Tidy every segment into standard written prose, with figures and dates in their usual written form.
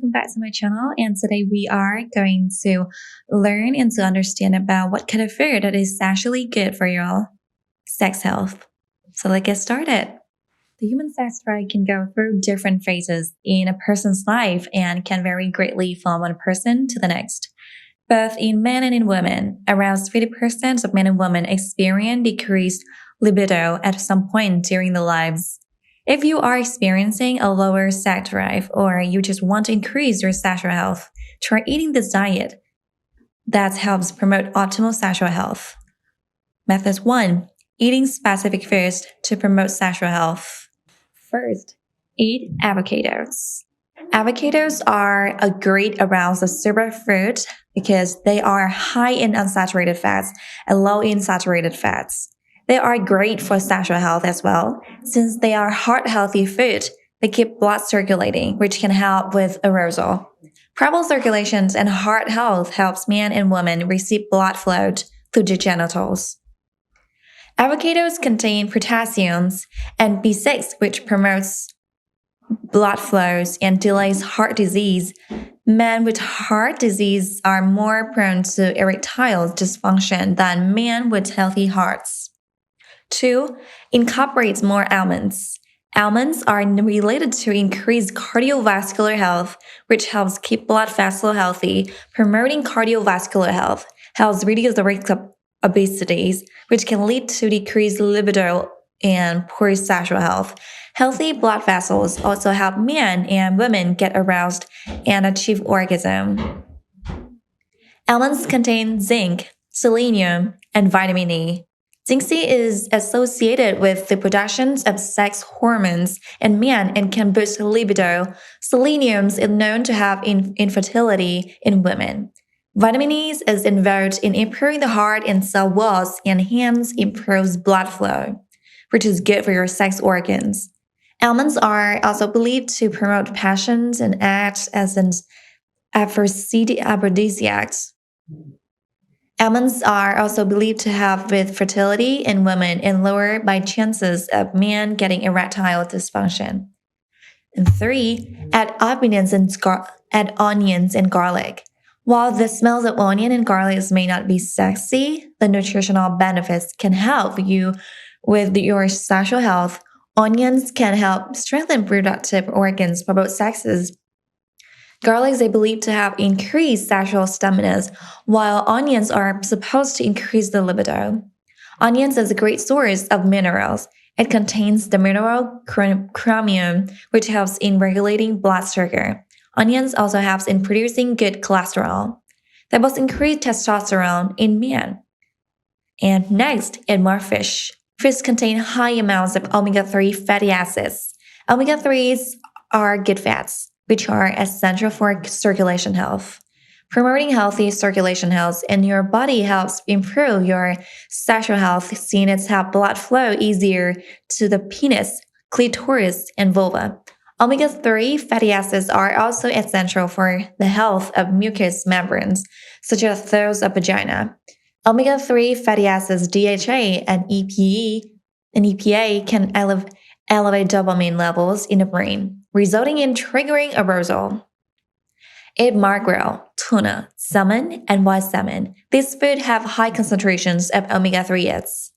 welcome back to my channel, and today we are going to learn and to understand about what kind of food that is actually good for your sex health. So let's get started. The human sex drive can go through different phases in a person's life and can vary greatly from one person to the next. Both in men and in women, around 30% of men and women experience decreased libido at some point during their lives. If you are experiencing a lower sex drive or you just want to increase your sexual health, try eating this diet that helps promote optimal sexual health. Method 1. Eating specific foods to promote sexual health. First, eat avocados. Avocados are a great arousal superfood because they are high in unsaturated fats and low in saturated fats. They are great for sexual health as well. Since they are heart-healthy food, they keep blood circulating, which can help with arousal. Proper circulation and heart health helps men and women receive blood flow through the genitals. Avocados contain potassiums and B6, which promotes blood flows and delays heart disease. Men with heart disease are more prone to erectile dysfunction than men with healthy hearts. 2. Incorporate more almonds. Almonds are related to increased cardiovascular health, which helps keep blood vessels healthy. Promoting cardiovascular health helps reduce the risk of obesity, which can lead to decreased libido and poor sexual health. Healthy blood vessels also help men and women get aroused and achieve orgasm. Almonds contain zinc, selenium, and vitamin E. Zinc is associated with the production of sex hormones in men and can boost libido. Selenium is known to have infertility in women. Vitamin E is involved in improving the heart and cell walls and hence improves blood flow, which is good for your sex organs. Almonds are also believed to promote passion and act as an aphrodisiac. Almonds are also believed to help with fertility in women and lower by chances of men getting erectile dysfunction. And 3. Add onions and garlic. While the smells of onion and garlic may not be sexy, the nutritional benefits can help you with your sexual health. Onions can help strengthen reproductive organs for both sexes. Garlic is believed to have increased sexual stamina, while onions are supposed to increase the libido. Onions is a great source of minerals. It contains the mineral chromium, which helps in regulating blood sugar. Onions also helps in producing good cholesterol. They both increase testosterone in men. And next, eat more fish. Fish contain high amounts of omega-3 fatty acids. Omega-3s are good fats, which are essential for circulation health. Promoting healthy circulation health in your body helps improve your sexual health, seeing it help blood flow easier to the penis, clitoris, and vulva. Omega-3 fatty acids are also essential for the health of mucous membranes, such as those of vagina. Omega-3 fatty acids DHA and EPA can elevate dopamine levels in the brain, resulting in triggering arousal. Eat mackerel, tuna, salmon, and white salmon. These foods have high concentrations of omega-3s.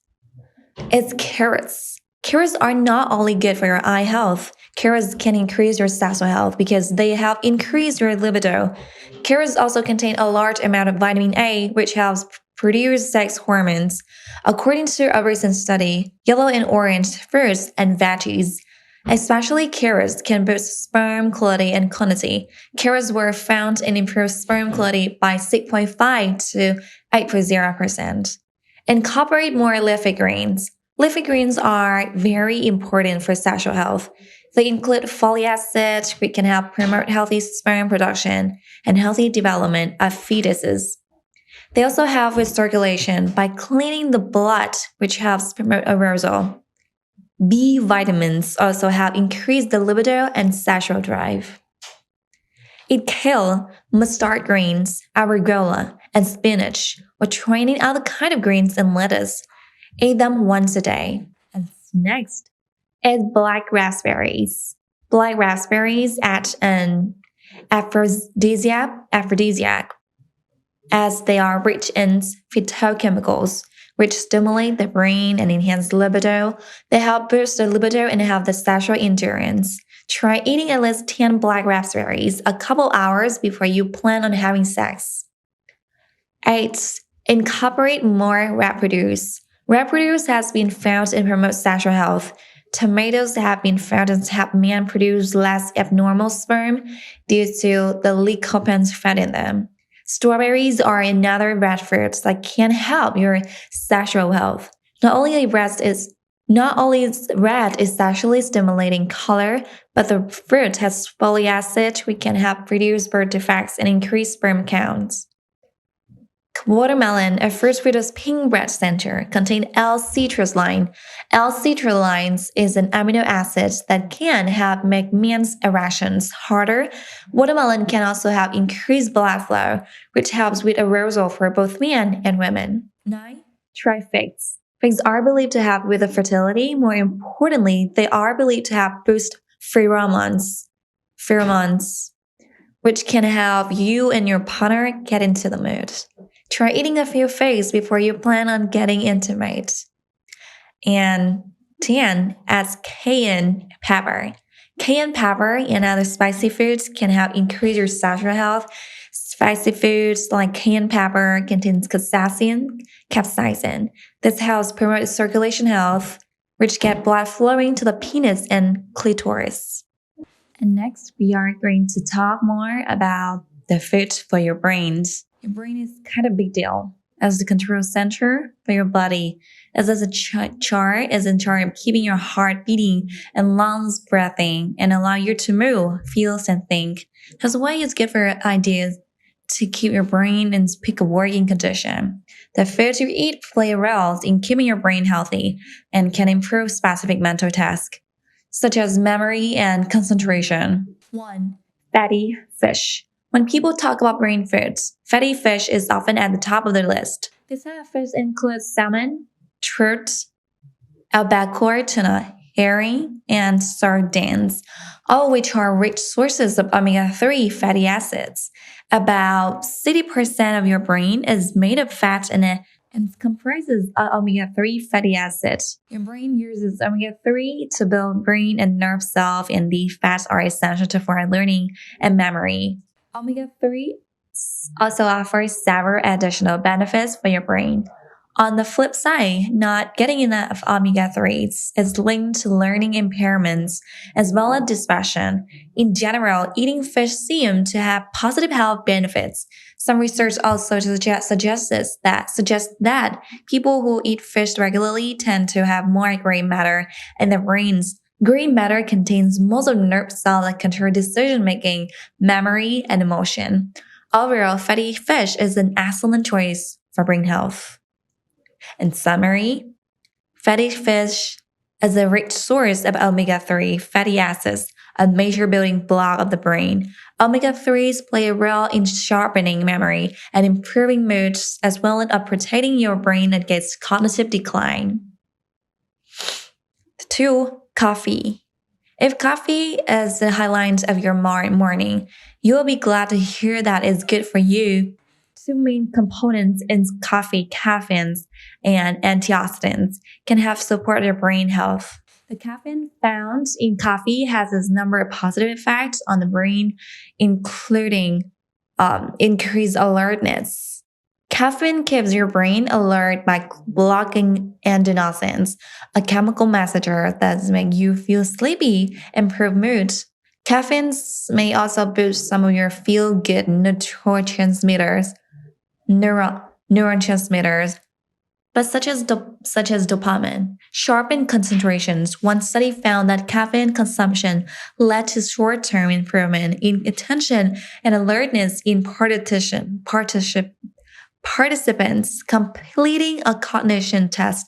It's carrots. Carrots are not only good for your eye health. Carrots can increase your sexual health because they help increase your libido. Carrots also contain a large amount of vitamin A, which helps produce sex hormones. According to a recent study, yellow and orange fruits and veggies, especially carrots, can boost sperm quality and quantity. Carrots were found to improve sperm quality by 6.5 to 8.0%. Incorporate more leafy greens. Leafy greens are very important for sexual health. They include folic acid, which can help promote healthy sperm production and healthy development of fetuses. They also help with circulation by cleaning the blood, which helps promote arousal. B vitamins also help increase the libido and sexual drive. Eat kale, mustard greens, arugula, and spinach, or try any other kind of greens and lettuce. Eat them once a day. And next, eat black raspberries. Black raspberries add an aphrodisiac, as they are rich in phytochemicals, which stimulate the brain and enhance libido. They help boost the libido and have the sexual endurance. Try eating at least 10 black raspberries a couple hours before you plan on having sex. 8. Incorporate more red produce. Red produce has been found to promote sexual health. Tomatoes have been found to help men produce less abnormal sperm due to the lycopene fat in them. Strawberries are another red fruit that can help your sexual health. Not only is red is sexually stimulating color, but the fruit has folic acid, which can help reduce birth defects and increase sperm counts. Watermelon, a fruit with a pink red center, contains L-citrulline. L-citrulline is an amino acid that can help make men's erections harder. Watermelon can also help increase blood flow, which helps with arousal for both men and women. 9. Try figs. Figs are believed to help with the fertility. More importantly, they are believed to help boost pheromones, which can help you and your partner get into the mood. Try eating a few figs before you plan on getting intimate. And 10, adds cayenne pepper. Cayenne pepper and other spicy foods can help increase your sexual health. Spicy foods like cayenne pepper contains capsaicin. This helps promote circulation health, which get blood flowing to the penis and clitoris. And next, we are going to talk more about the food for your brains. Your brain is kind of a big deal as the control center for your body, as a chart is in charge of keeping your heart beating and lungs breathing and allow you to move, feel, and think. That's why it's good for ideas to keep your brain in peak working condition. The foods you eat play a role in keeping your brain healthy and can improve specific mental tasks, such as memory and concentration. 1. Fatty fish. When people talk about brain foods, fatty fish is often at the top of the list. This type of fish includes salmon, trout, albacore tuna, herring, and sardines, all of which are rich sources of omega-3 fatty acids. About 60% of your brain is made of fat and comprises omega-3 fatty acids. Your brain uses omega-3 to build brain and nerve cells, and these fats are essential for learning and memory. Omega-3 also offers several additional benefits for your brain. On the flip side, not getting enough omega-3s is linked to learning impairments as well as depression. In general, eating fish seems to have positive health benefits. Some research also suggests that people who eat fish regularly tend to have more gray matter in their brains. Gray matter contains most of the nerve cells that control decision-making, memory, and emotion. Overall, fatty fish is an excellent choice for brain health. In summary, fatty fish is a rich source of omega-3 fatty acids, a major building block of the brain. Omega-3s play a role in sharpening memory and improving mood, as well as protecting your brain against cognitive decline. 2. Coffee. If coffee is the highlight of your morning, you will be glad to hear that it's good for you. Two main components in coffee, caffeine and antioxidants, can help support your brain health. The caffeine found in coffee has a number of positive effects on the brain, including increased alertness. Caffeine keeps your brain alert by blocking adenosines, a chemical messenger that makes you feel sleepy and improve mood. Caffeine may also boost some of your feel-good neurotransmitters, but such as dopamine, sharpen concentrations. One study found that caffeine consumption led to short-term improvement in attention and alertness in participants completing a cognition test.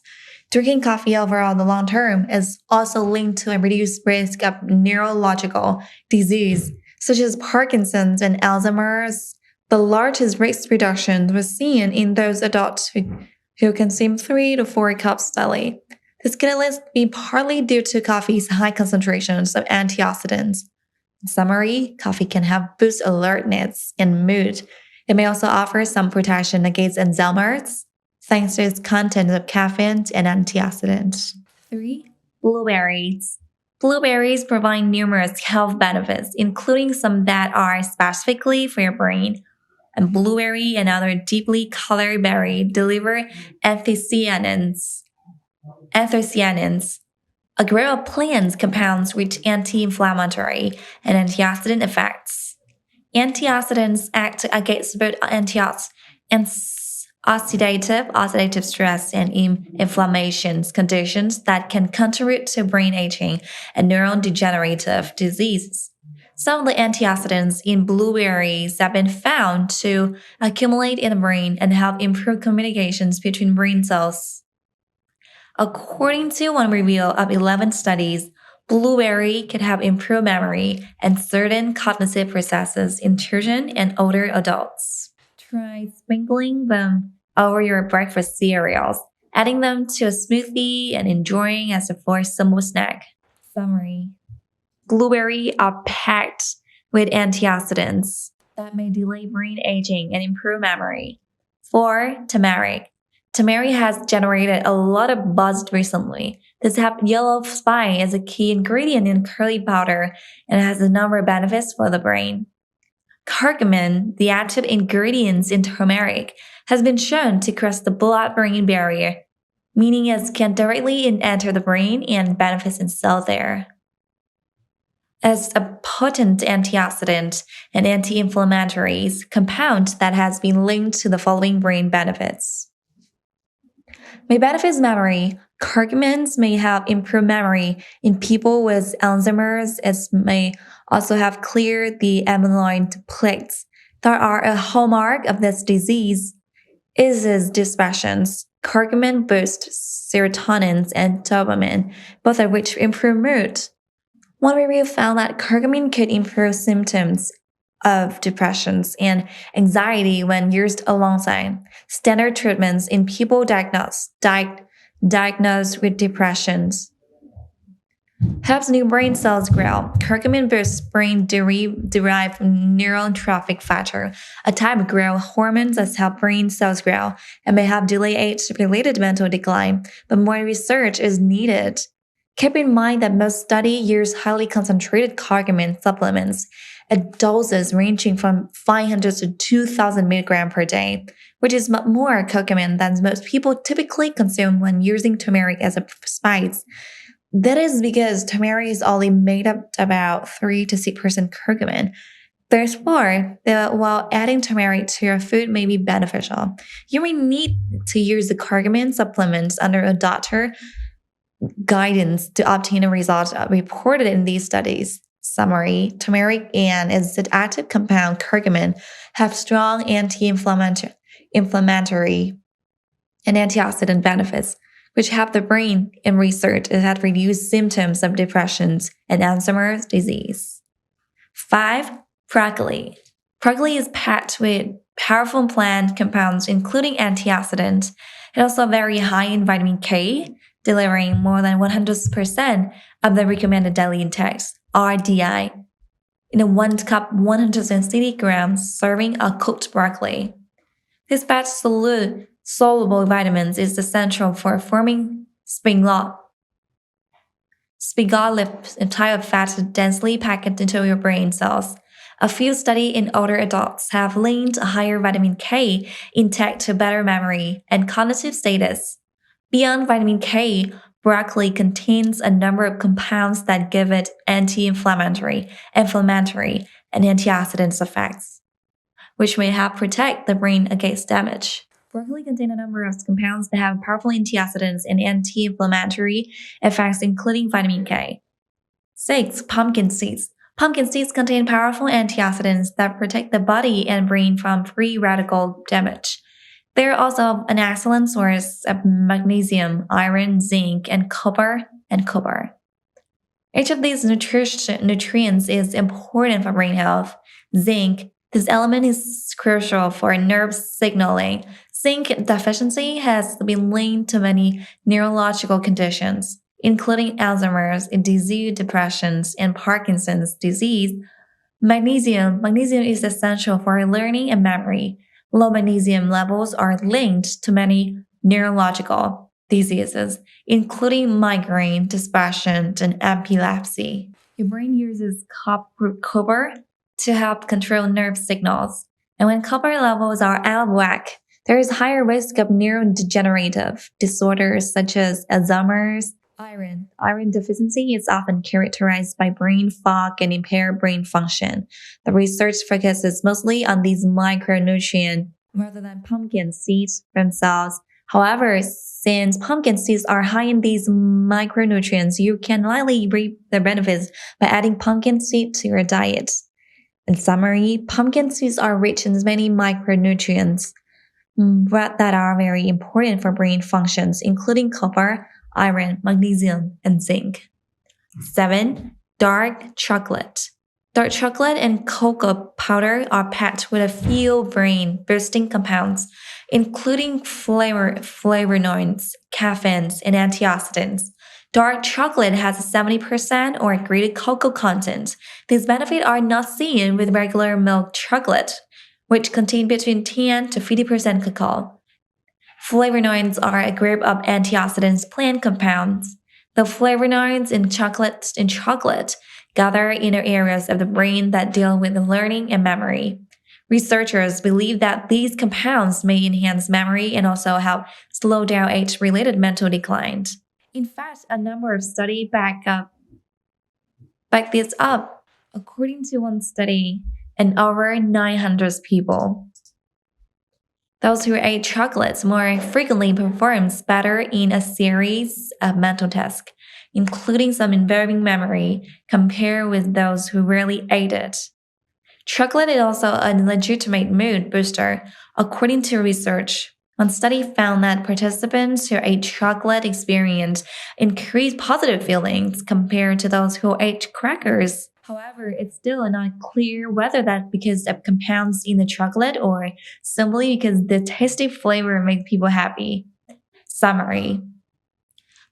Drinking coffee overall the long term is also linked to a reduced risk of neurological disease, such as Parkinson's and Alzheimer's. The largest risk reduction was seen in those adults who consume 3 to 4 cups daily. This can at least be partly due to coffee's high concentrations of antioxidants. In summary, coffee can help boost alertness and mood. It may also offer some protection against Alzheimer's thanks to its content of caffeine and antioxidants. 3. Blueberries. Blueberries provide numerous health benefits, including some that are specifically for your brain. And blueberry and other deeply colored berry deliver anthocyanins. Anthocyanins, a group of plant compounds with anti-inflammatory and antioxidant effects. Antioxidants act against both oxidative stress and inflammation conditions that can contribute to brain aging and neurodegenerative diseases. Some of the antioxidants in blueberries have been found to accumulate in the brain and help improve communications between brain cells. According to one review of 11 studies, blueberry can help improve memory and certain cognitive processes in children and older adults. Try sprinkling them over your breakfast cereals, adding them to a smoothie and enjoying as a forcible snack. Summary: blueberries are packed with antioxidants that may delay brain aging and improve memory. 4. Turmeric. Turmeric has generated a lot of buzz recently. This yellow spice is a key ingredient in curly powder and has a number of benefits for the brain. Curcumin, the active ingredient in turmeric, has been shown to cross the blood-brain barrier, meaning it can directly enter the brain and benefits in cells there. As a potent antioxidant and anti-inflammatory compound that has been linked to the following brain benefits. May benefit memory. Curcumins may help improve memory in people with Alzheimer's. It may also have cleared the amyloid plaques that are a hallmark of this disease. Is dispersions. Curcumin boosts serotonin and dopamine, both of which improve mood. One review found that curcumin could improve symptoms of depressions and anxiety when used alongside standard treatments in people diagnosed with depressions. Helps new brain cells grow. Curcumin boosts brain-derived neurotrophic factor, a type of growth hormones that help brain cells grow and may have delayed age-related mental decline, but more research is needed. Keep in mind that most studies use highly concentrated curcumin supplements at doses ranging from 500 to 2,000 mg per day, which is much more curcumin than most people typically consume when using turmeric as a spice. That is because turmeric is only made up about 3 to 6% curcumin. Therefore, while adding turmeric to your food may be beneficial, you may need to use the curcumin supplements under a doctor guidance to obtain a result reported in these studies. Summary: turmeric and its active compound curcumin have strong anti-inflammatory and antioxidant benefits, which help the brain. In research it had reduced symptoms of depression and Alzheimer's disease. 5. Broccoli. Broccoli is packed with powerful plant compounds, including antioxidants, and also very high in vitamin K, delivering more than 100% of the recommended daily intake, RDI, in a 1 cup 160 grams serving of cooked broccoli. This fat soluble vitamins is essential for forming spigolip, a type of fat densely packed into your brain cells. A few studies in older adults have linked a higher vitamin K intake to better memory and cognitive status. Beyond vitamin K, broccoli contains a number of compounds that give it anti-inflammatory, and antioxidant effects, which may help protect the brain against damage. Broccoli contains a number of compounds that have powerful antioxidants and anti-inflammatory effects, including vitamin K. 6. Pumpkin seeds. Pumpkin seeds contain powerful antioxidants that protect the body and brain from free radical damage. They are also an excellent source of magnesium, iron, zinc, and copper. Each of these nutrients is important for brain health. Zinc. This element is crucial for nerve signaling. Zinc deficiency has been linked to many neurological conditions, including Alzheimer's disease, depression, and Parkinson's disease. Magnesium. Magnesium is essential for learning and memory. Low magnesium levels are linked to many neurological diseases, including migraine, depression, and epilepsy. Your brain uses copper to help control nerve signals. And when copper levels are out of whack, there is higher risk of neurodegenerative disorders such as Alzheimer's. Iron deficiency is often characterized by brain fog and impaired brain function. The research focuses mostly on these micronutrients rather than pumpkin seeds themselves. However, since pumpkin seeds are high in these micronutrients, you can likely reap the benefits by adding pumpkin seed to your diet. In summary, pumpkin seeds are rich in many micronutrients that are very important for brain functions, including copper, iron, magnesium, and zinc. 7. Dark chocolate. Dark chocolate and cocoa powder are packed with a few brain-boosting compounds, including flavonoids, caffeines, and antioxidants. Dark chocolate has a 70% or greater cocoa content. These benefits are not seen with regular milk chocolate, which contain between 10 to 50% cacao. Flavonoids are a group of antioxidants plant compounds. The flavonoids in chocolate gather in the areas of the brain that deal with learning and memory. Researchers believe that these compounds may enhance memory and also help slow down age-related mental decline. In fact, a number of studies back this up. According to one study, in over 900 people, those who ate chocolates more frequently performed better in a series of mental tests, including some involving memory, compared with those who rarely ate it. Chocolate is also a legitimate mood booster, according to research. One study found that participants who ate chocolate experienced increased positive feelings compared to those who ate crackers. However, it's still not clear whether that's because of compounds in the chocolate or simply because the tasty flavor makes people happy. Summary.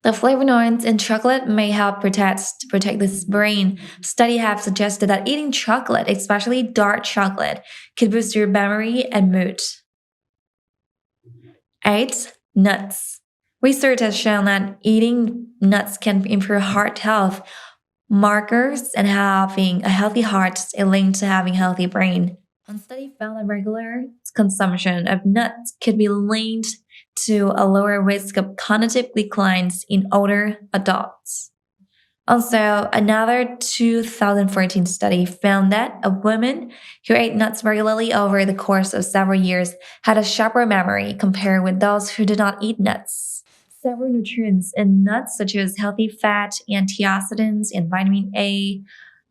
The flavonoids in chocolate may help protect this brain. Studies have suggested that eating chocolate, especially dark chocolate, could boost your memory and mood. 8. Nuts. Research has shown that eating nuts can improve heart health markers, and having a healthy heart is linked to having a healthy brain. One study found that regular consumption of nuts could be linked to a lower risk of cognitive declines in older adults. Also, another 2014 study found that a woman who ate nuts regularly over the course of several years had a sharper memory compared with those who did not eat nuts. Several nutrients in nuts, such as healthy fat, antioxidants, and vitamin A,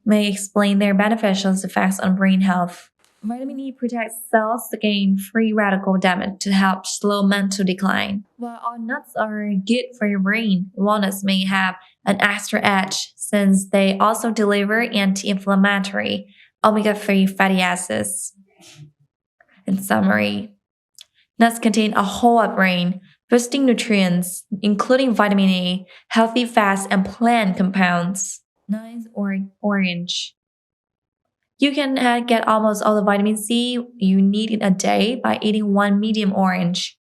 may explain their beneficial effects on brain health. Vitamin E protects cells against free radical damage to help slow mental decline. While all nuts are good for your brain, walnuts may have an extra edge since they also deliver anti-inflammatory omega-3 fatty acids. In summary, nuts contain a whole brain boosting nutrients, including vitamin A, healthy fats, and plant compounds. 9. Orange. You can get almost all the vitamin C you need in a day by eating one medium orange.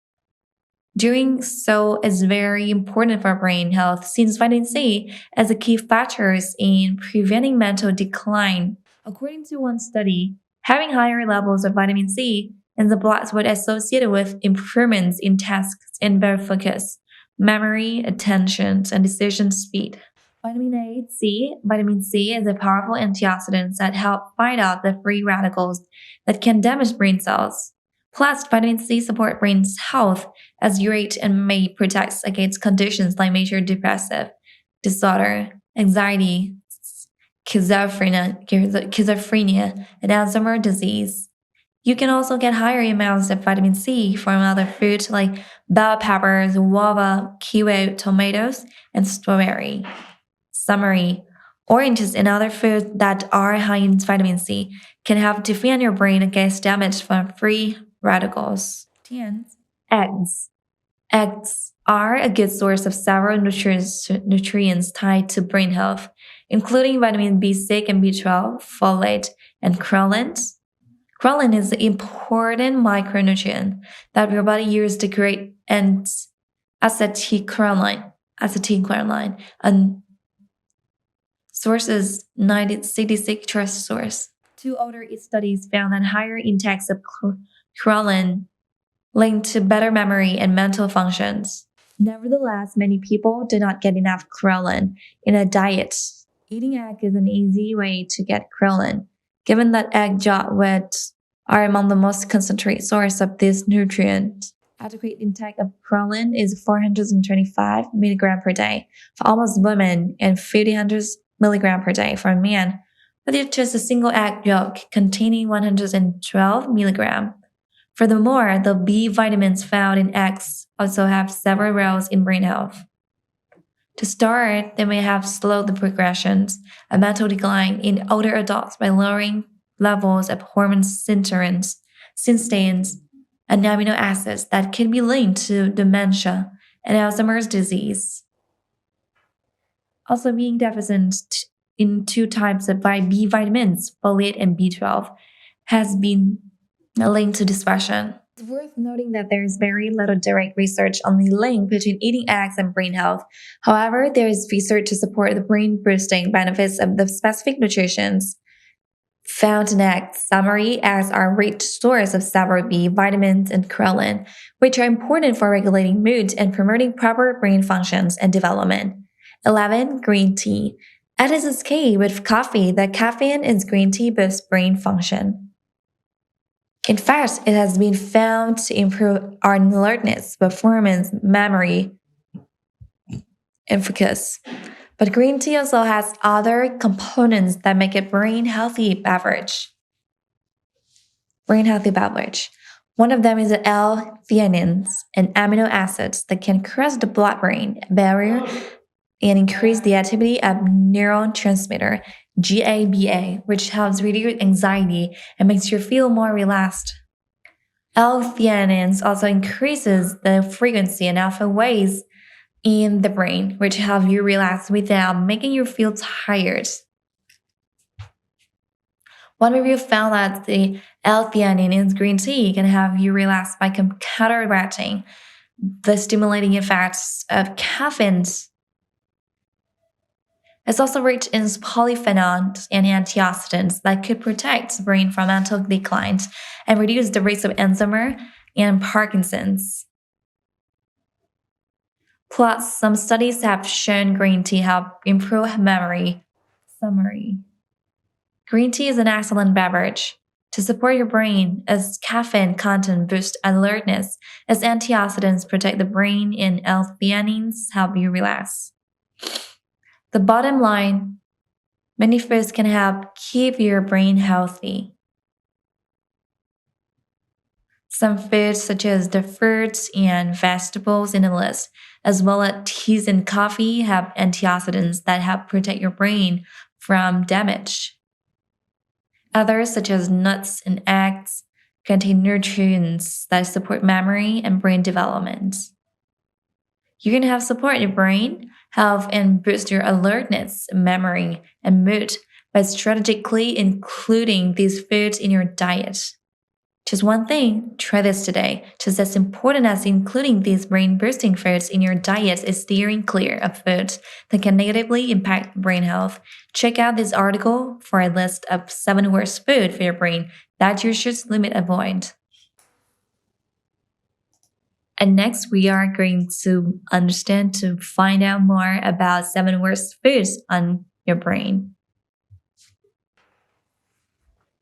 Doing so is very important for brain health since vitamin C is a key factor in preventing mental decline. According to one study, having higher levels of vitamin C in the blood was associated with improvements in tasks in both focus, memory, attention, and decision speed. Vitamin C is a powerful antioxidant that help fight out the free radicals that can damage brain cells. Plus, vitamin C supports brain's health as urate and may protect against conditions like major depressive disorder, anxiety, schizophrenia, and Alzheimer's disease. You can also get higher amounts of vitamin C from other foods like bell peppers, guava, kiwi, tomatoes, and strawberry. Summary: oranges and other foods that are high in vitamin C can help defend your brain against damage from free radicals. 10. Eggs. Eggs are a good source of several nutrients tied to brain health. including vitamin B6 and B12, folate, and choline. Choline is an important micronutrient that your body uses to create and acetylcholine, and source is 1966 trust source. Two other studies found that higher intakes of choline linked to better memory and mental functions. Nevertheless, many people do not get enough choline in a diet. Eating egg is an easy way to get choline, given that egg whites are among the most concentrated source of this nutrient. Adequate intake of choline is 425 mg per day for almost women and 1500 mg per day for men, but it's just a single egg yolk containing 112 mg. Furthermore, the B vitamins found in eggs also have several roles in brain health. To start, they may have slowed the progressions of mental decline in older adults by lowering levels of hormone synstains, and amino acids that can be linked to dementia and Alzheimer's disease. Also, being deficient in two types of B vitamins, folate and B12, has been linked to depression. It's worth noting that there is very little direct research on the link between eating eggs and brain health. However, there is research to support the brain boosting benefits of the specific nutritions found in eggs. Summary: eggs are a rich source of several B vitamins and choline, which are important for regulating mood and promoting proper brain functions and development. 11. Green tea. As is the case with coffee, the caffeine in green tea boosts brain function. In fact, it has been found to improve our alertness, performance, memory, and focus. But green tea also has other components that make it brain healthy beverage. One of them is the L-theanines, an amino acids that can cross the blood-brain barrier and increase the activity of neurotransmitter GABA, which helps reduce anxiety and makes you feel more relaxed. L-theanines also increases the frequency and alpha waves in the brain, which help you relax without making you feel tired. One review found that the L-theanine in green tea can help you relax by counteracting the stimulating effects of caffeine. It's also rich in polyphenols and antioxidants that could protect the brain from mental decline and reduce the risk of Alzheimer's and Parkinson's. Plus, some studies have shown green tea help improve memory. Summary: green tea is an excellent beverage to support your brain as caffeine content boosts alertness, as antioxidants protect the brain, and L-theanines help you relax. The bottom line: many foods can help keep your brain healthy. Some foods, such as the fruits and vegetables in the list, as well as teas and coffee, have antioxidants that help protect your brain from damage. Others, such as nuts and eggs, contain nutrients that support memory and brain development. You can help support your brain health and boost your alertness, memory, and mood by strategically including these foods in your diet. Just one thing, try this today. Just as important as including these brain-boosting foods in your diet is steering clear of foods that can negatively impact brain health. Check out this article for a list of 7 worst foods for your brain that you should avoid. And next, we are going to find out more about 7 worst foods on your brain.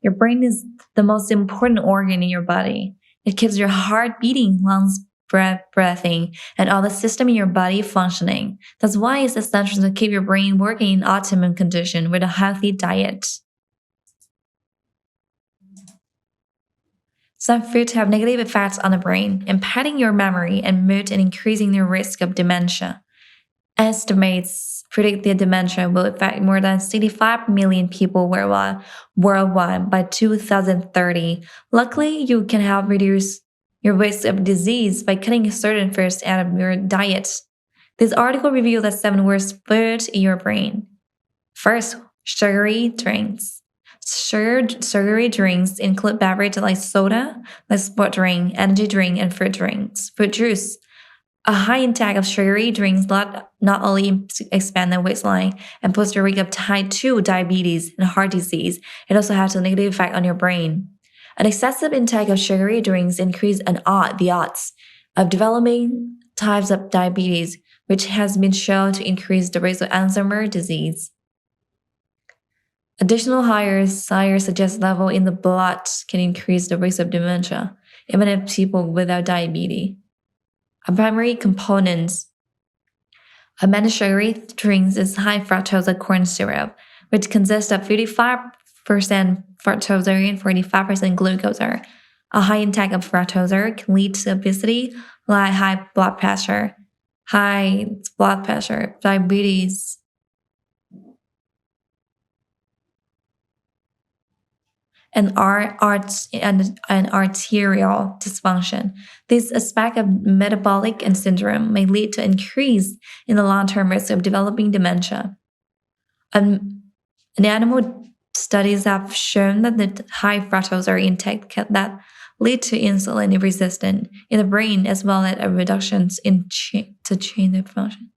Your brain is the most important organ in your body. It keeps your heart beating, lungs breathing, and all the system in your body functioning. That's why it's essential to keep your brain working in optimum condition with a healthy diet. Some foods have negative effects on the brain, impacting your memory and mood and increasing the risk of dementia. Estimates predict that dementia will affect more than 65 million people worldwide by 2030. Luckily, you can help reduce your risk of disease by cutting certain foods out of your diet. This article reveals the 7 worst foods in your brain. First, sugary drinks. Sugary drinks include beverages like soda, like sport drink, energy drink, and fruit drinks, fruit juice. A high intake of sugary drinks not only expand the waistline and pose the risk of type 2 diabetes and heart disease, it also has a negative effect on your brain. An excessive intake of sugary drinks increase the odds of developing types of diabetes, which has been shown to increase the risk of Alzheimer's disease. Additional higher suggested level in the blood can increase the risk of dementia, even in people without diabetes. A primary components of many sugary drinks is high fructose corn syrup, which consists of 55% fructose and 45% glucose. A high intake of fructose can lead to obesity, like high blood pressure, diabetes, and arterial dysfunction. This aspect of metabolic and syndrome may lead to increase in the long-term risk of developing dementia. Animal studies have shown that the high fructose intake that lead to insulin resistance in the brain as well as a reductions in chain function.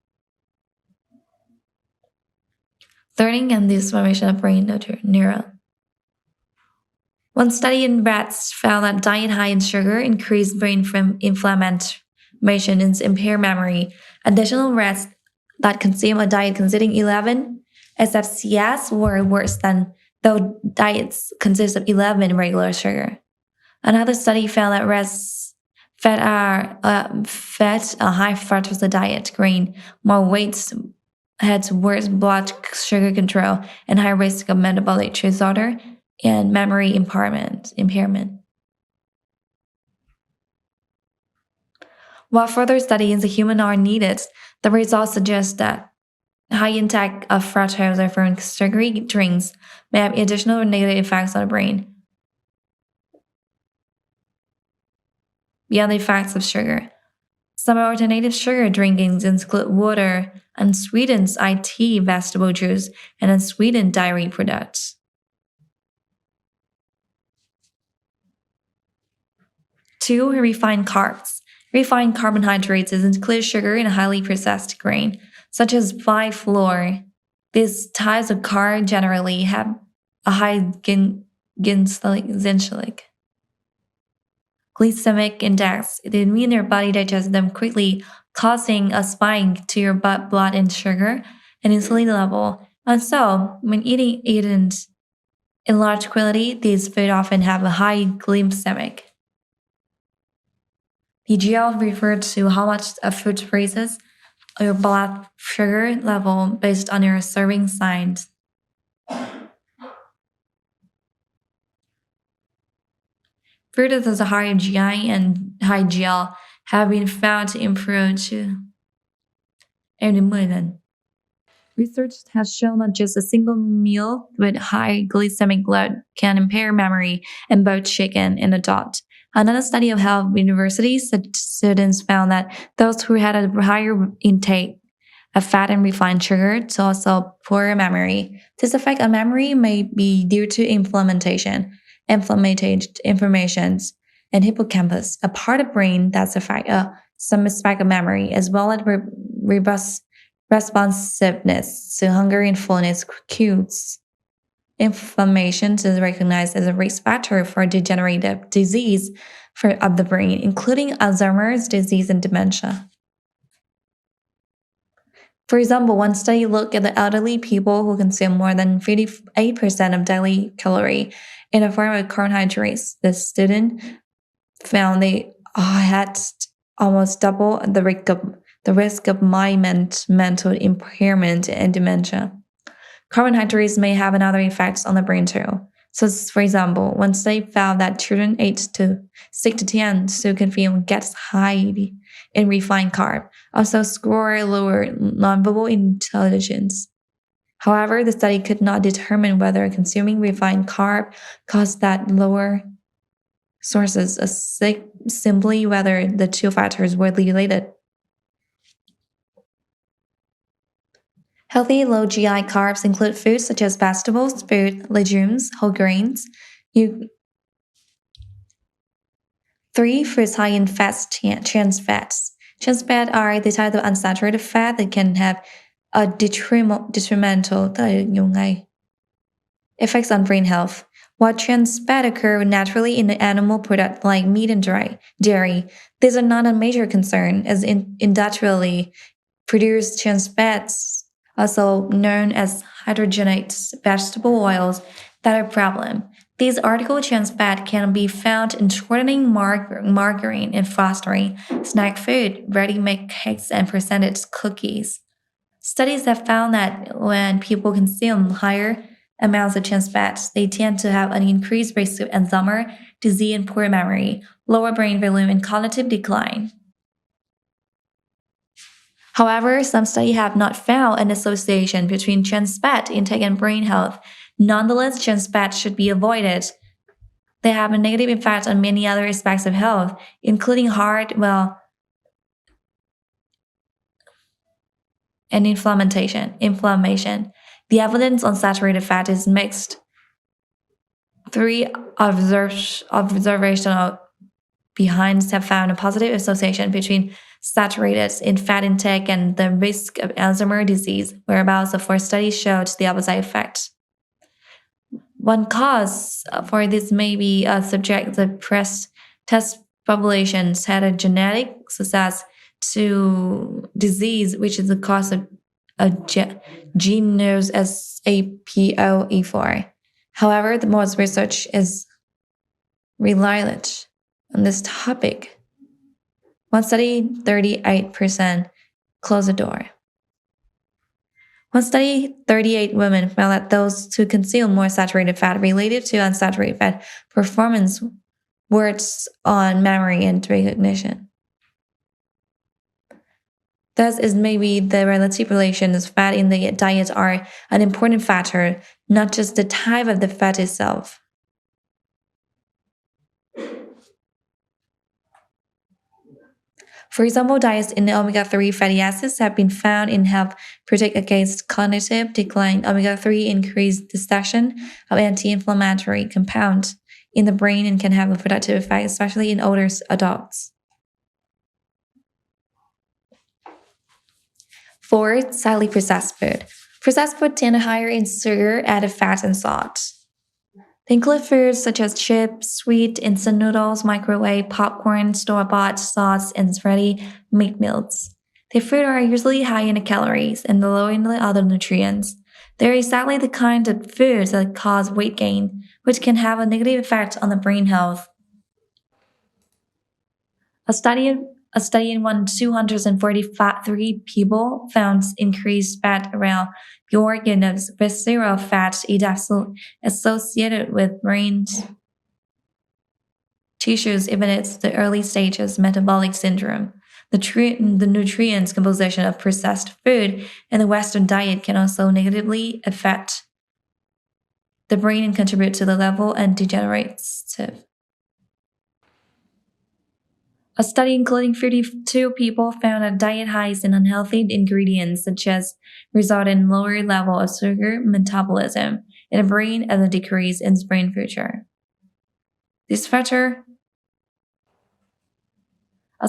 Learning and the formation of brain neuron. One study in rats found that diet high in sugar increased brain inflammation and impaired memory. Additional rats that consume a diet containing 11 SFCS were worse than those diets consist of 11 regular sugar. Another study found that rats fed a high fructose diet, gained more weight, had worse blood sugar control, and high risk of metabolic disorder and memory impairment. While further studies in the human are needed, the results suggest that high intake of fructose from sugary drinks may have additional negative effects on the brain beyond the effects of sugar. Some alternative sugar drinkings include water, unsweetened IT vegetable juice, and unsweetened dairy products. 2. Refined carbs. Refined carbohydrates include sugar and highly processed grain, such as rye flour. These types of carbs generally have a high glycemic index. They mean your body digests them quickly, causing a spike to your blood and sugar and insulin level. And so, when eating in large quantity, these foods often have a high glycemic. PGL refers to how much a food raises your blood sugar level based on your serving size. Food that has a high GI and high GL have been found to improve Research has shown that just a single meal with high glycemic load can impair memory in both chicken and adult. Another study of health university students found that those who had a higher intake of fat and refined sugar also poorer memory. This effect on memory may be due to inflammations, and hippocampus, a part of brain that's affect some aspect of memory, as well as robust responsiveness to hunger and fullness cues. Inflammation is recognized as a risk factor for degenerative disease of the brain, including Alzheimer's disease and dementia. For example, one study looked at the elderly people who consume more than 58% of daily calorie in the form of carbohydrates. The student found they had almost double the risk of mental impairment and dementia. Carbohydrates may have another effects on the brain too. So, for example, one study found that children aged 6 to 10 who consume gets high in refined carb also score lower nonverbal intelligence. However, the study could not determine whether consuming refined carb caused that lower sources, simply whether the two factors were related. Healthy low GI carbs include foods such as vegetables, fruit, legumes, whole grains. You 3. Foods high in fats, trans fats. Trans fats are the type of unsaturated fat that can have a detrimental effects on brain health. While trans fat occur naturally in animal products like meat and dairy, these are not a major concern as industrially produced trans fats, also known as hydrogenated vegetable oils, that are a problem. These article trans fat can be found in shortening margarine and fostering snack food, ready-made cakes, and processed cookies. Studies have found that when people consume higher amounts of trans fats, they tend to have an increased risk of Alzheimer's disease and poor memory, lower brain volume, and cognitive decline. However, some studies have not found an association between trans fat intake and brain health. Nonetheless, trans fat should be avoided. They have a negative effect on many other aspects of health, including heart, and inflammation. The evidence on saturated fat is mixed. 3 observational behinds have found a positive association between saturated in fat intake and the risk of Alzheimer's disease, whereabouts the 4 studies showed the opposite effect. One cause for this may be subject the test populations had a genetic success to disease, which is the cause of a gene known as APOE4. However, the most research is reliant on this topic. One study, 38% closed the door. One study, 38 women found that those who consume more saturated fat related to unsaturated fat performance worse on memory and recognition. Thus, it may be the relative relation of fat in the diet are an important factor, not just the type of the fat itself. For example, diets in omega-3 fatty acids have been found in help protect against cognitive decline. Omega-3 increase the section of anti-inflammatory compounds in the brain and can have a productive effect, especially in older adults. 4. Slightly processed food. Processed food tend to higher in sugar, added fat, and salt. They include foods such as chips, sweet, instant noodles, microwave, popcorn, store-bought sauce, and ready-made meals. The foods are usually high in the calories and low in the other nutrients. They're exactly the kind of foods that cause weight gain, which can have a negative effect on the brain health. A study in 243 people found increased fat around the organ of visceral fat associated with brain tissues even at the early stages of metabolic syndrome. The nutrients composition of processed food in the Western diet can also negatively affect the brain and contribute to the level and degenerative. A study including 52 people found that diet highs in unhealthy ingredients such as result in lower level of sugar metabolism in the brain and a decrease in brain future. A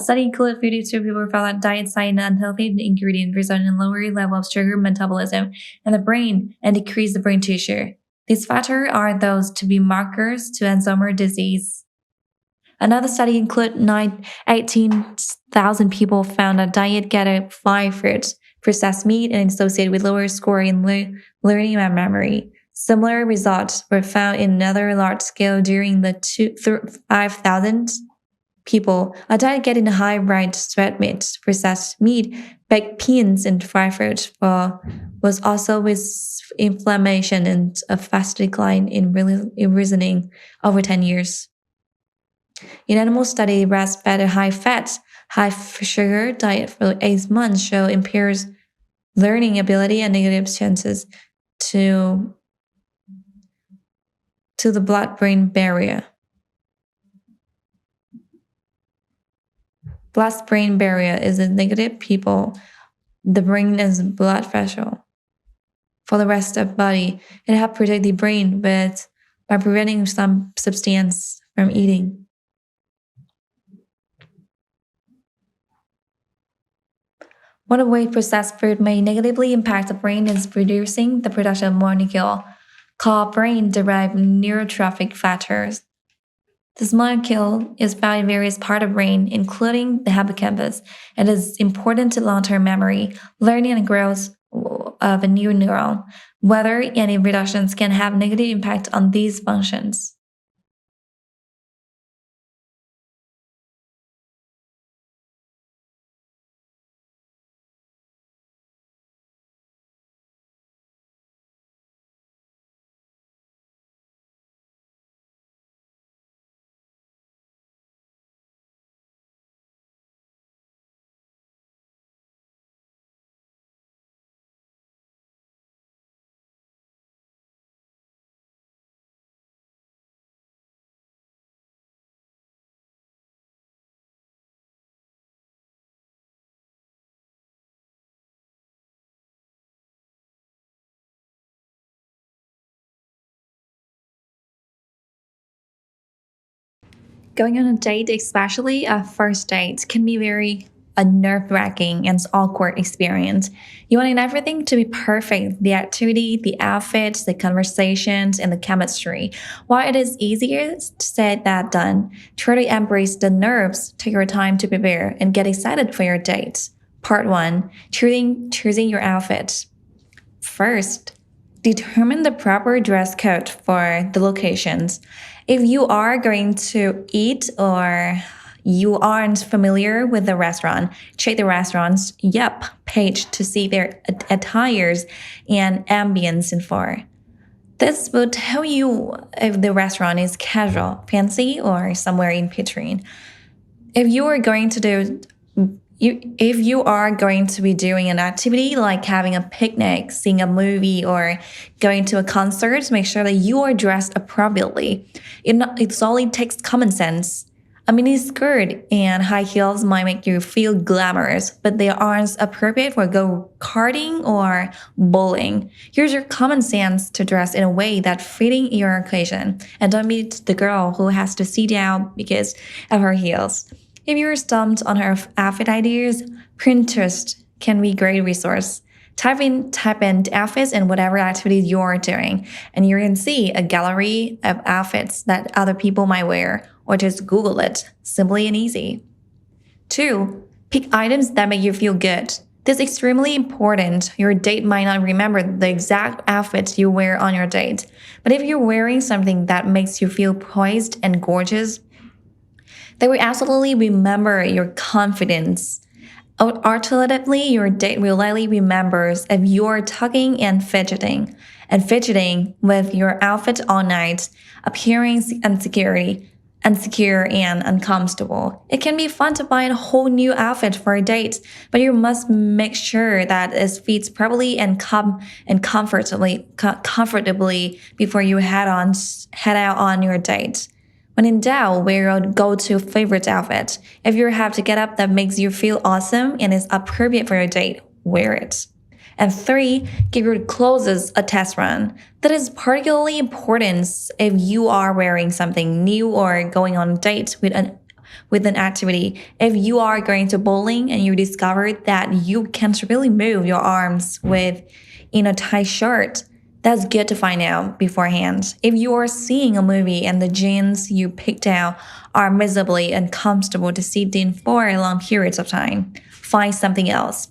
study included 52 people found that diets high in unhealthy ingredients result in lower level of sugar metabolism in the brain and decrease the brain tissue. These factors are those to be markers to Alzheimer's disease. Another study included 18,000 people found a diet gathered 5 fruits, processed meat, and associated with lower score in learning and memory. Similar results were found in another large scale during the 5,000 people. A diet getting a high rate red meat, processed meat, baked beans, and fried fruit was also with inflammation and a fast decline in reasoning over 10 years. In animal study, rats fed a high-fat, high-sugar diet for 8 months show impairs learning ability and negative chances to the blood-brain barrier. Blood-brain barrier is a negative people. The brain is blood vessel. for the rest of the body. It helps protect the brain by preventing some substance from eating. One way processed food may negatively impact the brain is reducing the production of molecule called brain-derived neurotrophic factors. This molecule is found in various parts of the brain, including the hippocampus, and is important to long-term memory, learning, and growth of a new neuron. Whether any reductions can have negative impact on these functions. Going on a date, especially a first date, can be very a nerve-wracking and awkward experience. You want everything to be perfect: the activity, the outfits, the conversations, and the chemistry. While it is easier said than done, try to embrace the nerves, take your time to prepare, and get excited for your date. Part 1. Choosing your outfit. First, determine the proper dress code for the locations. If you are going to eat or you aren't familiar with the restaurant, check the restaurant's Yelp page to see their attires and ambience info. This will tell you if the restaurant is casual, fancy, or somewhere in between. If you are going to be doing an activity like having a picnic, seeing a movie, or going to a concert, make sure that you are dressed appropriately. It only takes common sense. A mini skirt and high heels might make you feel glamorous, but they aren't appropriate for go-karting or bowling. Use your common sense to dress in a way that fitting your occasion, and don't be the girl who has to sit down because of her heels. If you're stumped on her outfit ideas, Pinterest can be a great resource. Type in outfits and whatever activities you're doing, and you can see a gallery of outfits that other people might wear, or just Google it, simply and easy. 2. Pick items that make you feel good. This is extremely important. Your date might not remember the exact outfits you wear on your date, but if you're wearing something that makes you feel poised and gorgeous, they will absolutely remember your confidence. Alternatively, your date will likely remember if you're tugging and fidgeting with your outfit all night, appearing insecure and uncomfortable. It can be fun to buy a whole new outfit for a date, but you must make sure that it fits properly and comfortably before you head out on your date. When in doubt, wear your go-to favorite outfit. If you have to get up that makes you feel awesome and is appropriate for your date, wear it. And 3, give your clothes a test run. That is particularly important if you are wearing something new or going on a date with an activity. If you are going to bowling and you discover that you can't really move your arms in a tight shirt, that's good to find out beforehand. If you are seeing a movie and the jeans you picked out are miserably uncomfortable to sit in for long periods of time, find something else.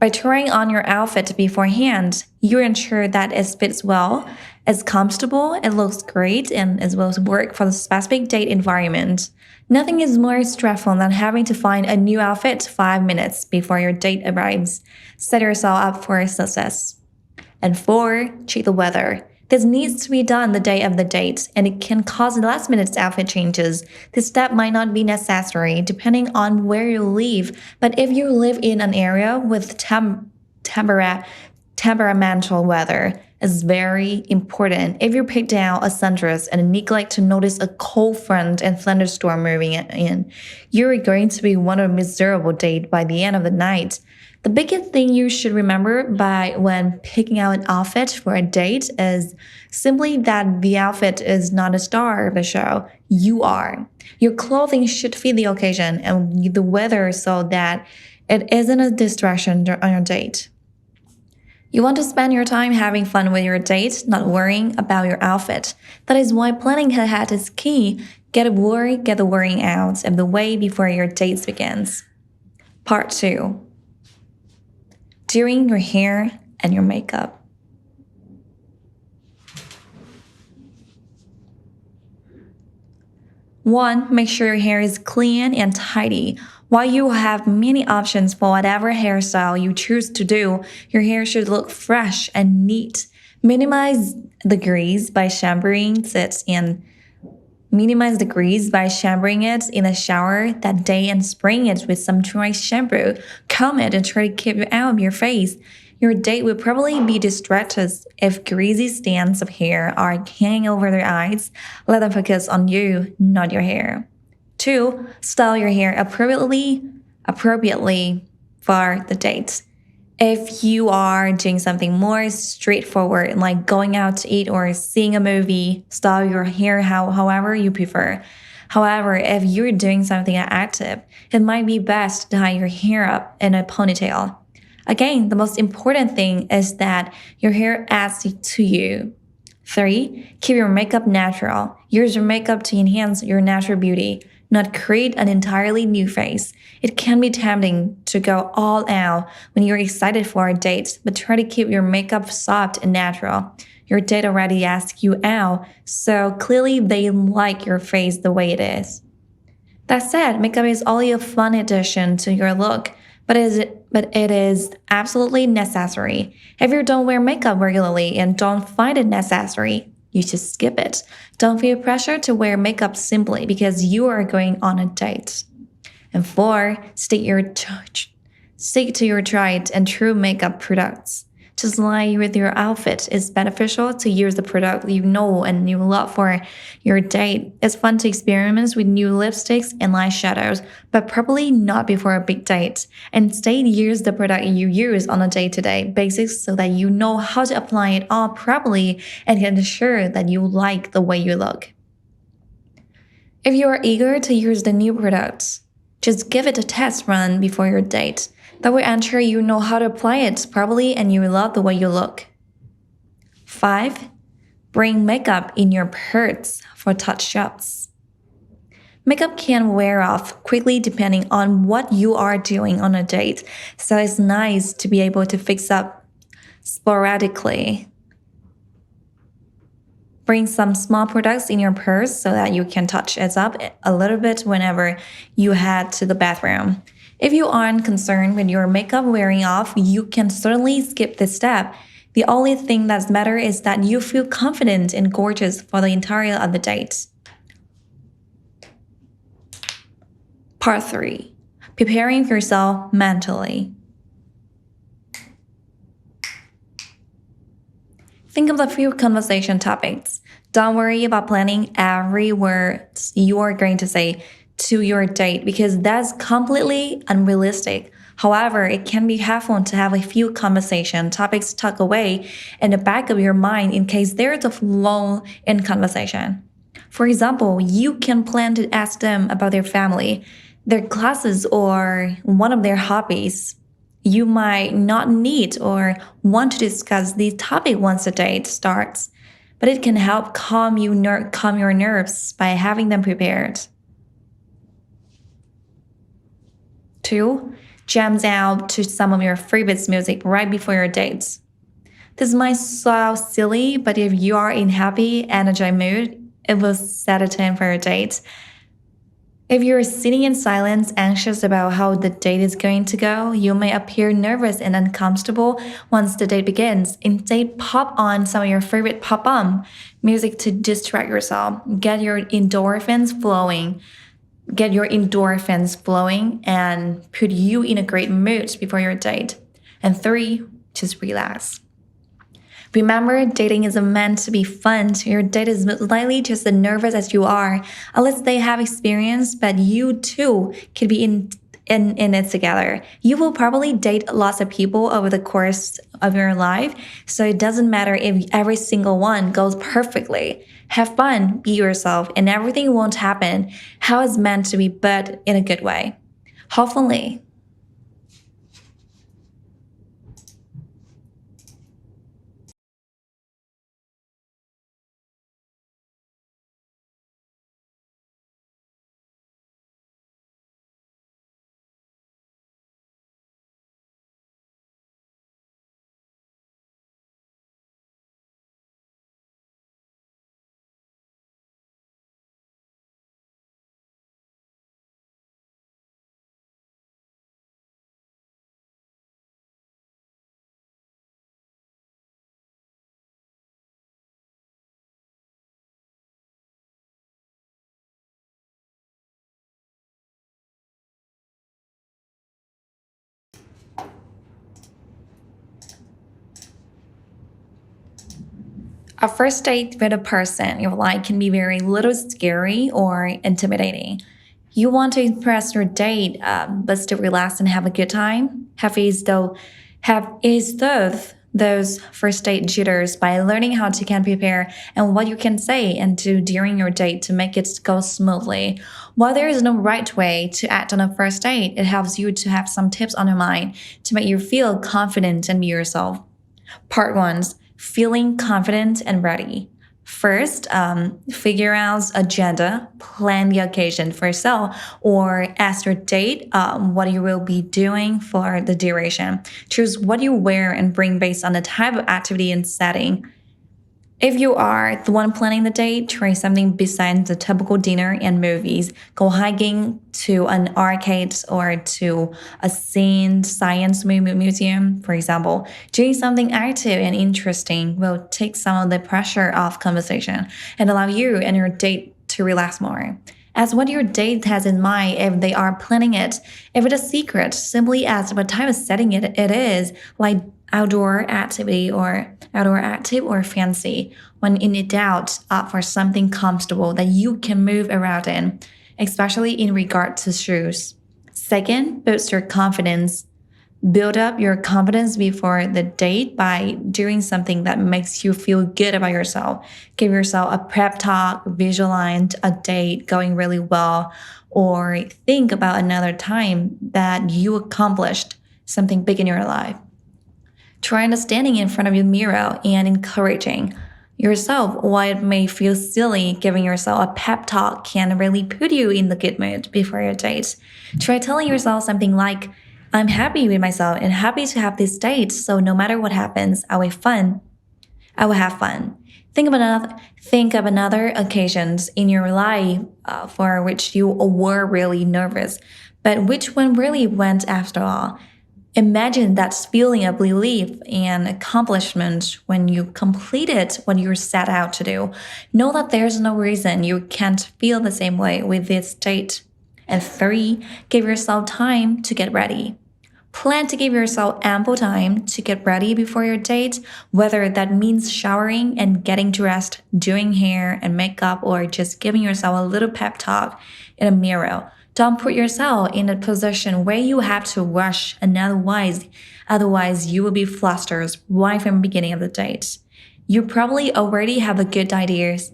By trying on your outfit beforehand, you ensure that it fits well, is comfortable, it looks great, and it will work for the specific date environment. Nothing is more stressful than having to find a new outfit 5 minutes before your date arrives. Set yourself up for success. And 4, check the weather. This needs to be done the day of the date, and it can cause last-minute outfit changes. This step might not be necessary depending on where you live, but if you live in an area with temperamental weather, it's very important. If you pick down a sundress and neglect to notice a cold front and thunderstorm moving in, you're going to be one of a miserable date by the end of the night. The biggest thing you should remember by when picking out an outfit for a date is simply that the outfit is not a star of the show. You are. Your clothing should fit the occasion and the weather so that it isn't a distraction on your date. You want to spend your time having fun with your date, not worrying about your outfit. That is why planning ahead is key. Get the worrying out of the way before your date begins. Part 2. Doing your hair and your makeup. One, make sure your hair is clean and tidy. While you have many options for whatever hairstyle you choose to do, your hair should look fresh and neat. Minimize the grease by shampooing it in the shower that day and spraying it with some dry shampoo. Comb it and try to keep it out of your face. Your date will probably be distracted if greasy strands of hair are hanging over their eyes. Let them focus on you, not your hair. 2. Style your hair appropriately for the date. If you are doing something more straightforward, like going out to eat or seeing a movie, style your hair however you prefer. However, if you're doing something active, it might be best to tie your hair up in a ponytail. Again, the most important thing is that your hair adds to you. 3. Keep your makeup natural. Use your makeup to enhance your natural beauty, not create an entirely new face. It can be tempting to go all out when you're excited for a date, but try to keep your makeup soft and natural. Your date already asked you out, so clearly they like your face the way it is. That said, makeup is only a fun addition to your look, but it is absolutely necessary. If you don't wear makeup regularly and don't find it necessary, you should skip it. Don't feel pressure to wear makeup simply because you are going on a date. And 4, stick to your tried and true makeup products. Just like with your outfit, it's beneficial to use the product you know and you love for your date. It's fun to experiment with new lipsticks and eyeshadows, but probably not before a big date. Instead, use the product you use on a day-to-day basis so that you know how to apply it all properly and can ensure that you like the way you look. If you are eager to use the new products, just give it a test run before your date. That will ensure you know how to apply it properly and you love the way you look. 5. Bring makeup in your purse for touch-ups. Makeup can wear off quickly depending on what you are doing on a date, so it's nice to be able to fix up sporadically. Bring some small products in your purse so that you can touch it up a little bit whenever you head to the bathroom. If you aren't concerned with your makeup wearing off, you can certainly skip this step. The only thing that matters is that you feel confident and gorgeous for the entirety of the date. Part 3. Preparing yourself mentally. Think of a few conversation topics. Don't worry about planning every word you are going to say to your date because that's completely unrealistic. However, it can be helpful to have a few conversation topics tucked away in the back of your mind in case there's a lull in conversation. For example, you can plan to ask them about their family, their classes, or one of their hobbies. You might not need or want to discuss the topic once the date starts, but it can help calm your nerves by having them prepared. 2. Jams out to some of your favorite music right before your dates. This might sound silly, but if you are in happy, energized mood, it will set a tone for your date. If you're sitting in silence, anxious about how the date is going to go, you may appear nervous and uncomfortable once the date begins. Instead, pop on some of your favorite pop-on music to distract yourself. Get your endorphins flowing and put you in a great mood before your date. And 3, just relax. Remember, dating isn't meant to be fun. Your date is most likely just as nervous as you are, unless they have experience, but you too can be in it together. You will probably date lots of people over the course of your life, so it doesn't matter if every single one goes perfectly. Have fun, be yourself, and everything won't happen how it's meant to be, but in a good way. Hopefully. A first date with a person you like can be very little scary or intimidating. You want to impress your date, but still relax and have a good time. Have those first date jitters by learning how to can prepare and what you can say and do during your date to make it go smoothly. While there is no right way to act on a first date, it helps you to have some tips on your mind to make you feel confident and be yourself. Part one, feeling confident and ready. First, figure out agenda, plan the occasion for yourself, or ask your date what you will be doing for the duration. Choose what you wear and bring based on the type of activity and setting. If you are the one planning the date, try something besides the typical dinner and movies. Go hiking to an arcade or to a science museum, for example. Doing something active and interesting will take some of the pressure off conversation and allow you and your date to relax more. Ask what your date has in mind if they are planning it. If it is secret, simply ask what type of setting it is, like outdoor activity or outdoor active or fancy. When in doubt, opt for something comfortable that you can move around in, especially in regard to shoes. Second, boost your confidence. Build up your confidence before the date by doing something that makes you feel good about yourself. Give yourself a prep talk, visualize a date going really well, or think about another time that you accomplished something big in your life. Try understanding in front of your mirror and encouraging yourself. While it may feel silly, giving yourself a pep talk can really put you in the good mood before your date. Try telling yourself something like, I'm happy with myself and happy to have this date, so no matter what happens, I will have fun. I will have fun. Think of another occasions in your life for which you were really nervous, but which one really went after all. Imagine that feeling of relief and accomplishment when you completed what you set out to do. Know that there's no reason you can't feel the same way with this date. And three, give yourself time to get ready. Plan to give yourself ample time to get ready before your date, whether that means showering and getting dressed, doing hair and makeup, or just giving yourself a little pep talk in a mirror. Don't put yourself in a position where you have to rush and otherwise you will be flustered right from the beginning of the date. You probably already have a good ideas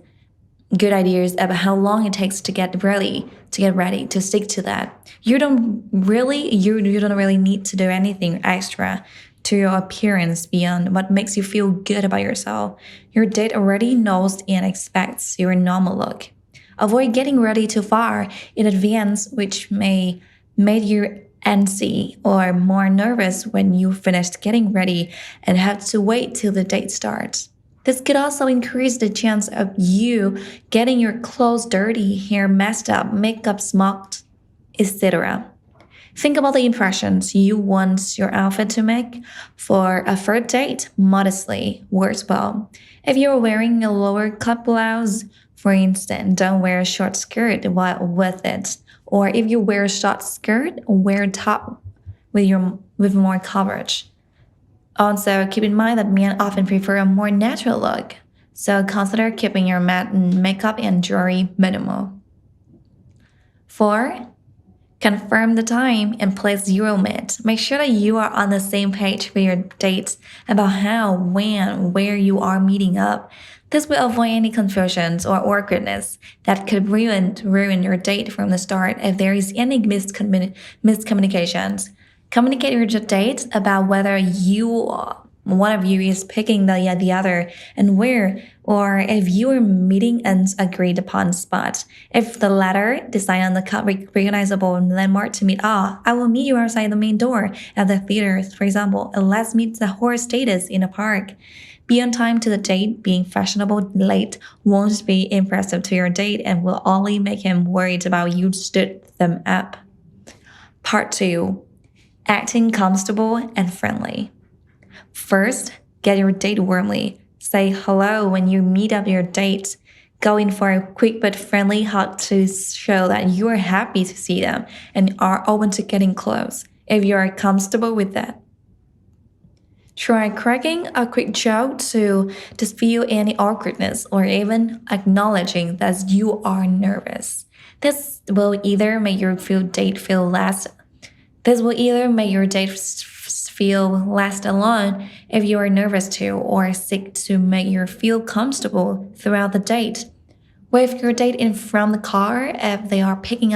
about how long it takes to get ready, to stick to that. You don't really need to do anything extra to your appearance beyond what makes you feel good about yourself. Your date already knows and expects your normal look. Avoid getting ready too far in advance, which may make you antsy or more nervous when you finished getting ready and have to wait till the date starts. This could also increase the chance of you getting your clothes dirty, hair messed up, makeup smocked, etc. Think about the impressions you want your outfit to make. For a first date, modestly works well. If you're wearing a lower cut blouse, for instance, don't wear a short skirt with it. Or if you wear a short skirt, wear a top with more coverage. Also, keep in mind that men often prefer a more natural look, so consider keeping your makeup and jewelry minimal. 4. Confirm the time and place you will meet. Make sure that you are on the same page with your dates about how, when, where you are meeting up. This will avoid any confusions or awkwardness that could ruin your date from the start if there is any miscommunications. Communicate with your date about whether one of you is picking the other and where, or if you are meeting an agreed upon spot. If the latter, decide on the recognizable landmark to meet. I will meet you outside the main door at the theater, for example, and let's meet the horse status in a park. Be on time to the date. Being fashionable late won't be impressive to your date and will only make him worried about you stood them up. Part 2. Acting comfortable and friendly. First, get your date warmly. Say hello when you meet up your date. Go in for a quick but friendly hug to show that you are happy to see them and are open to getting close, if you are comfortable with that. Try cracking a quick joke to dispel any awkwardness or even acknowledging that you are nervous. This will either make your date feel less alone if you are nervous too, or seek to make you feel comfortable throughout the date. Wave your date in from the car if they are picking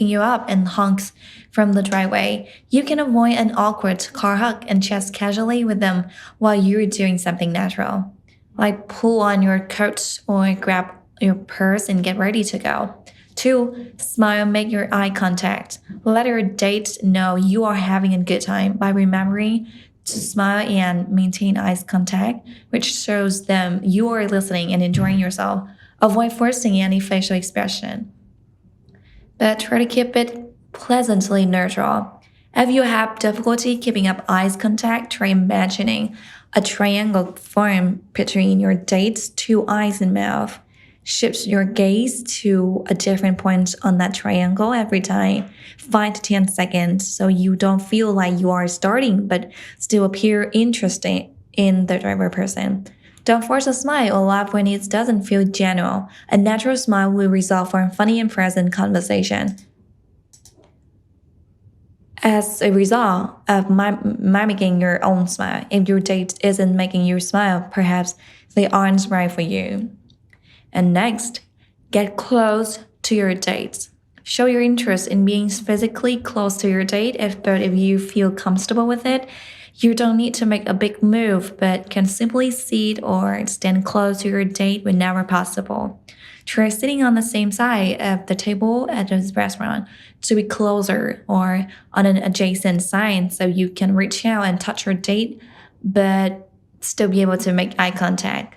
you up and honks from the driveway. You can avoid an awkward car hug and chat casually with them while you're doing something natural, like pull on your coat or grab your purse and get ready to go. 2. Smile and make your eye contact. Let your date know you are having a good time by remembering to smile and maintain eye contact, which shows them you are listening and enjoying yourself. Avoid forcing any facial expression, but try to keep it pleasantly neutral. If you have difficulty keeping up eye contact, try imagining a triangle form between your date's 2 eyes and mouth. Shift your gaze to a different point on that triangle every time, 5 to 10 seconds, so you don't feel like you are starting but still appear interested in the other person. Don't force a smile or laugh when it doesn't feel genuine. A natural smile will result from funny and pleasant conversation. As a result of mimicking your own smile, if your date isn't making you smile, perhaps they aren't right for you. And next, get close to your date. Show your interest in being physically close to your date if you feel comfortable with it. You don't need to make a big move, but can simply sit or stand close to your date whenever possible. Try sitting on the same side of the table at a restaurant to be closer or on an adjacent side so you can reach out and touch your date, but still be able to make eye contact.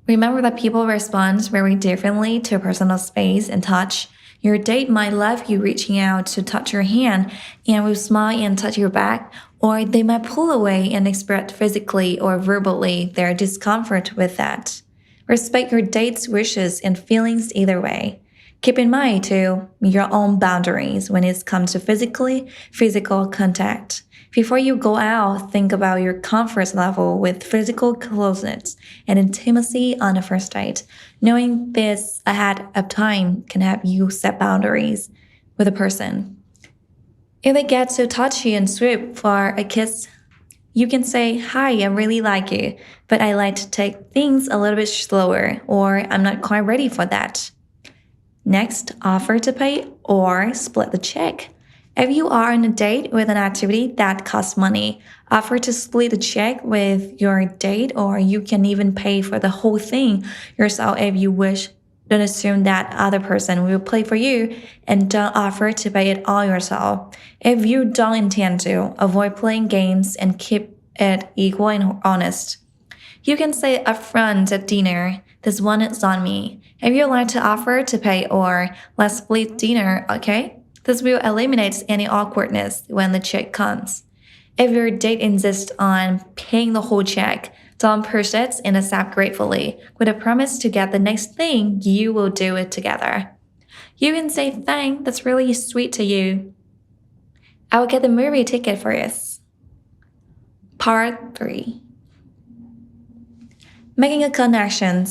Remember that people respond very differently to personal space and touch. Your date might love you reaching out to touch your hand and will smile and touch your back, or they might pull away and express physically or verbally their discomfort with that. Respect your date's wishes and feelings either way. Keep in mind, too, your own boundaries when it comes to physical contact. Before you go out, think about your comfort level with physical closeness and intimacy on a first date. Knowing this ahead of time can help you set boundaries with a person. If they get too touchy and sweet for a kiss, you can say, "Hi, I really like you, but I like to take things a little bit slower," or "I'm not quite ready for that." Next, offer to pay or split the check. If you are on a date with an activity that costs money, offer to split the check with your date, or you can even pay for the whole thing yourself if you wish. Don't assume that other person will pay for you, and don't offer to pay it all yourself. If you don't intend to, avoid playing games and keep it equal and honest. You can say upfront at dinner, "This one is on me." If you like to offer to pay, or "Let's split dinner, okay?" This will eliminate any awkwardness when the check comes. If your date insists on paying the whole check, don't push it and accept gratefully. With a promise to get the next thing, you will do it together. You can say, "Thanks, that's really sweet to you. I will get the movie ticket for us." Part 3. Making a connection.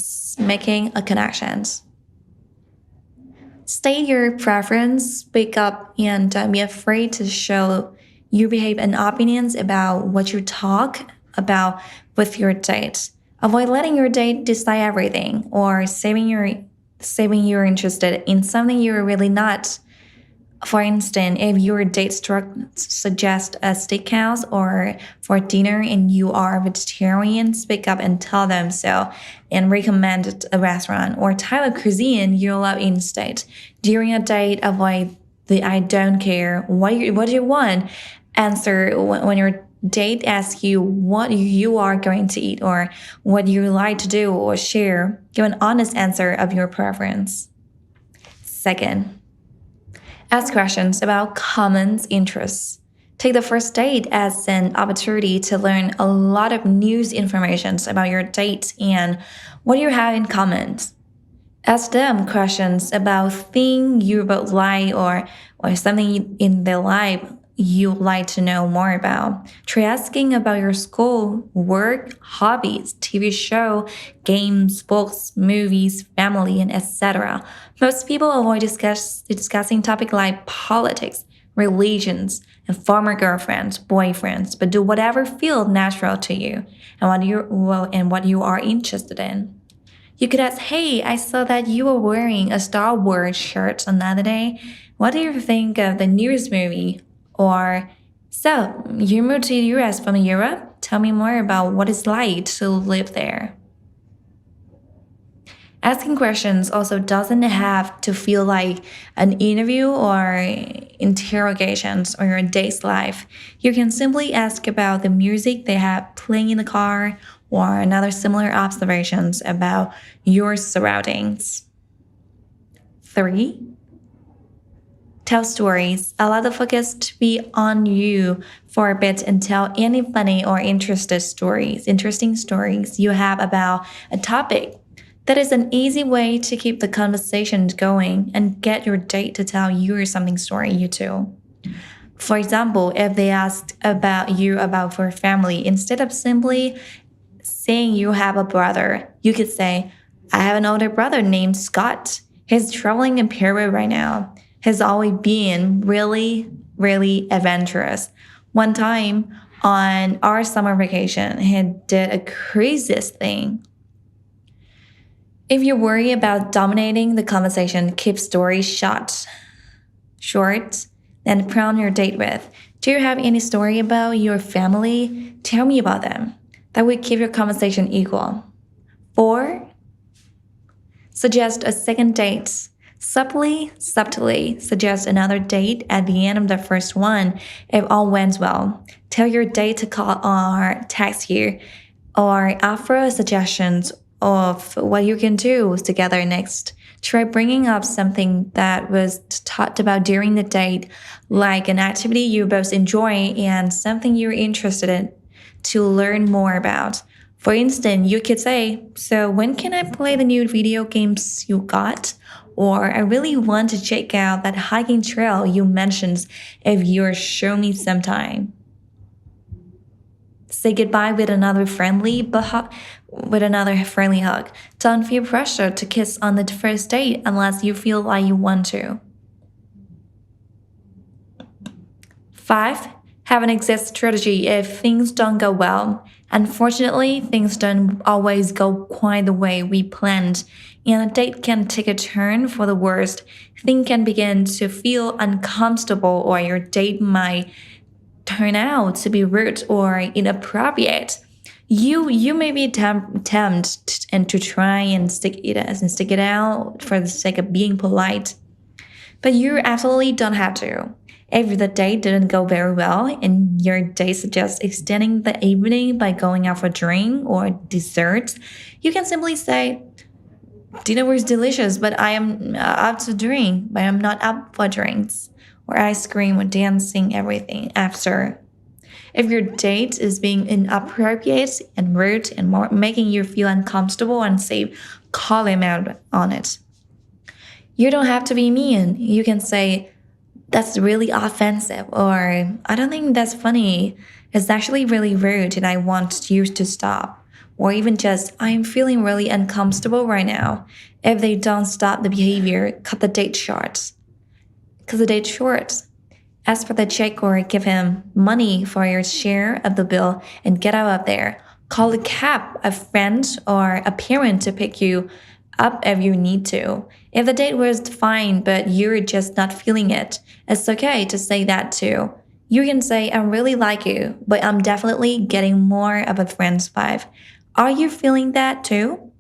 State your preference, speak up, and don't be afraid to show your behavior and opinions about what you talk about with your date. Avoid letting your date decide everything or saving you're interested in something you're really not. For instance, if your date struck suggests a steakhouse or for dinner and you are vegetarian, speak up and tell them so and recommend a restaurant or type of cuisine you love instead. During a date, avoid the I don't care, what do you want answer when your date asks you what you are going to eat or what you like to do or share. Give an honest answer of your preference. Second, ask questions about common interests. Take the first date as an opportunity to learn a lot of new information about your date and what you have in common. Ask them questions about things you both like or something in their life you'd like to know more about. Try asking about your school, work, hobbies, TV show, games, books, movies, family, and etc. Most people avoid discussing topics like politics, religions, and former girlfriends, boyfriends, but do whatever feels natural to you and what you are interested in. You could ask, hey, I saw that you were wearing a Star Wars shirt another day. What do you think of the newest movie? Or, so, you moved to the US from Europe? Tell me more about what it's like to live there. Asking questions also doesn't have to feel like an interview or interrogations on your date's life. You can simply ask about the music they have playing in the car or another similar observations about your surroundings. 3. Tell stories. Allow the focus to be on you for a bit and tell any funny or interesting stories you have about a topic. That is an easy way to keep the conversation going and get your date to tell you something story you too. For example, if they asked about your family, instead of simply saying you have a brother, you could say, I have an older brother named Scott. He's traveling in Peru right now. He's always been really, really adventurous. One time on our summer vacation, he did a craziest thing. If you worry about dominating the conversation, keep stories short, and prompt your date with, do you have any story about your family? Tell me about them. That will keep your conversation equal. 4. Suggest a second date. Subtly suggest another date at the end of the first one if all went well. Tell your date to call or text you or offer suggestions of what you can do together next. Try bringing up something that was talked about during the date, like an activity you both enjoy and something you're interested in to learn more about. For instance, you could say, so when can I play the new video games you got? Or I really want to check out that hiking trail you mentioned if you'll show me sometime. Say goodbye with another friendly hug. Don't feel pressure to kiss on the first date unless you feel like you want to. 5. Have an exit strategy if things don't go well. Unfortunately, things don't always go quite the way we planned, and a date can take a turn for the worst. Things can begin to feel uncomfortable, or your date might turn out to be rude or inappropriate. You may be tempted and to try and stick it out for the sake of being polite, but you absolutely don't have to. If the date didn't go very well and your date suggests extending the evening by going out for a drink or dessert, you can simply say, dinner was delicious, but I am up to drink, but I'm not up for drinks, or ice cream or dancing, everything after. If your date is being inappropriate and rude and making you feel uncomfortable and unsafe, call him out on it. You don't have to be mean. You can say, that's really offensive, or I don't think that's funny. It's actually really rude and I want you to stop. or even just, I'm feeling really uncomfortable right now. If they don't stop the behavior, cut the date short. Cut the date short. Ask for the check or give him money for your share of the bill and get out of there. Call a cab, a friend, or a parent to pick you up if you need to. If the date was fine but you're just not feeling it, it's okay to say that too. You can say, I really like you, but I'm definitely getting more of a friend's vibe. Are you feeling that too?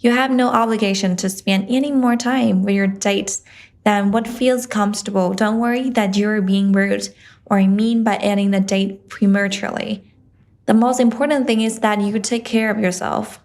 You have no obligation to spend any more time with your dates than what feels comfortable. Don't worry that you're being rude or mean by ending the date prematurely. The most important thing is that you take care of yourself.